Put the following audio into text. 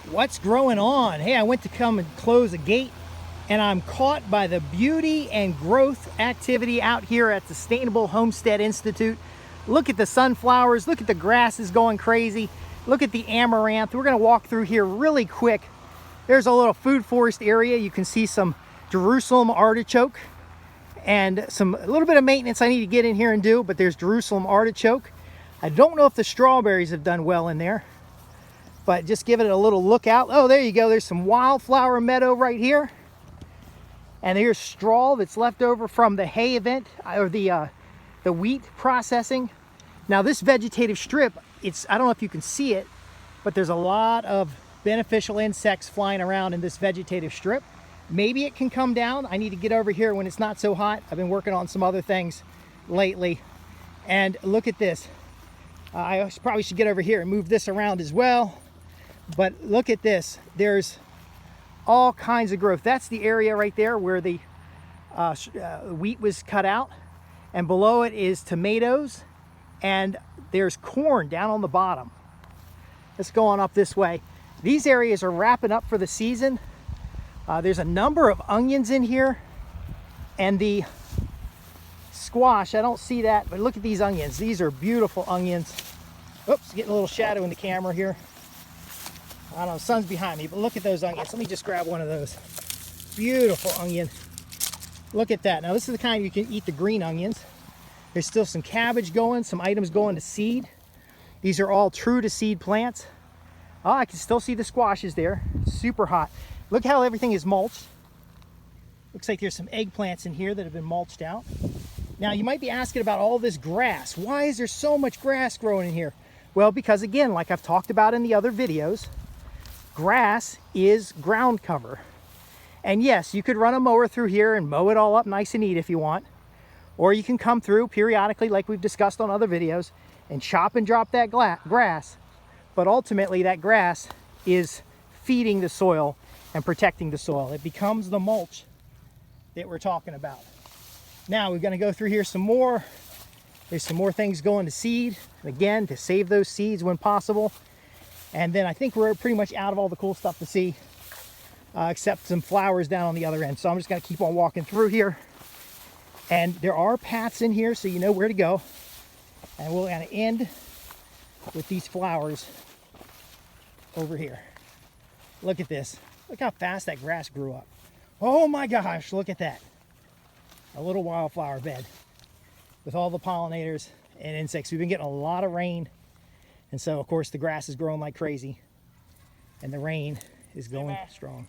What's growing on? Hey, I went to come and close a gate and I'm caught by the beauty and growth activity out here at Sustainable Homestead Institute. Look at the sunflowers, look at the grasses going crazy, look at the amaranth. We're gonna walk through here really quick. There's a little food forest area. You can see some Jerusalem artichoke and a little bit of maintenance I need to get in here and do, but there's Jerusalem artichoke. I don't know if the strawberries have done well in there, but just give it a little look out. Oh, there you go. There's some wildflower meadow right here. And here's straw that's left over from the hay event, or the wheat processing. Now this vegetative strip, I don't know if you can see it, but there's a lot of beneficial insects flying around in this vegetative strip. Maybe it can come down. I need to get over here when it's not so hot. I've been working on some other things lately. And look at this. I probably should get over here and move this around as well. But look at this. There's all kinds of growth. That's the area right there where the wheat was cut out. And below it is tomatoes. And there's corn down on the bottom. Let's go on up this way. These areas are wrapping up for the season. There's a number of onions in here. And the squash, I don't see that, but look at these onions. These are beautiful onions. Oops, getting a little shadow in the camera here. I don't know, the sun's behind me, but look at those onions. Let me just grab one of those. Beautiful onion. Look at that. Now this is the kind you can eat, the green onions. There's still some cabbage going, some items going to seed. These are all true to seed plants. Oh, I can still see the squashes there. Super hot. Look how everything is mulched. Looks like there's some eggplants in here that have been mulched out. Now you might be asking about all this grass. Why is there so much grass growing in here? Well, because again, like I've talked about in the other videos, grass is ground cover. And yes, you could run a mower through here and mow it all up nice and neat if you want. Or you can come through periodically, like we've discussed on other videos, and chop and drop that grass. But ultimately, that grass is feeding the soil and protecting the soil. It becomes the mulch that we're talking about. Now we're going to go through here some more. There's some more things going to seed. Again, to save those seeds when possible. And then I think we're pretty much out of all the cool stuff to see, except some flowers down on the other end. So I'm just going to keep on walking through here. And there are paths in here so you know where to go. And we're going to end with these flowers over here. Look at this. Look how fast that grass grew up. Oh my gosh, look at that. A little wildflower bed with all the pollinators and insects. We've been getting a lot of rain. And so, of course, the grass is growing like crazy. And the rain is going strong.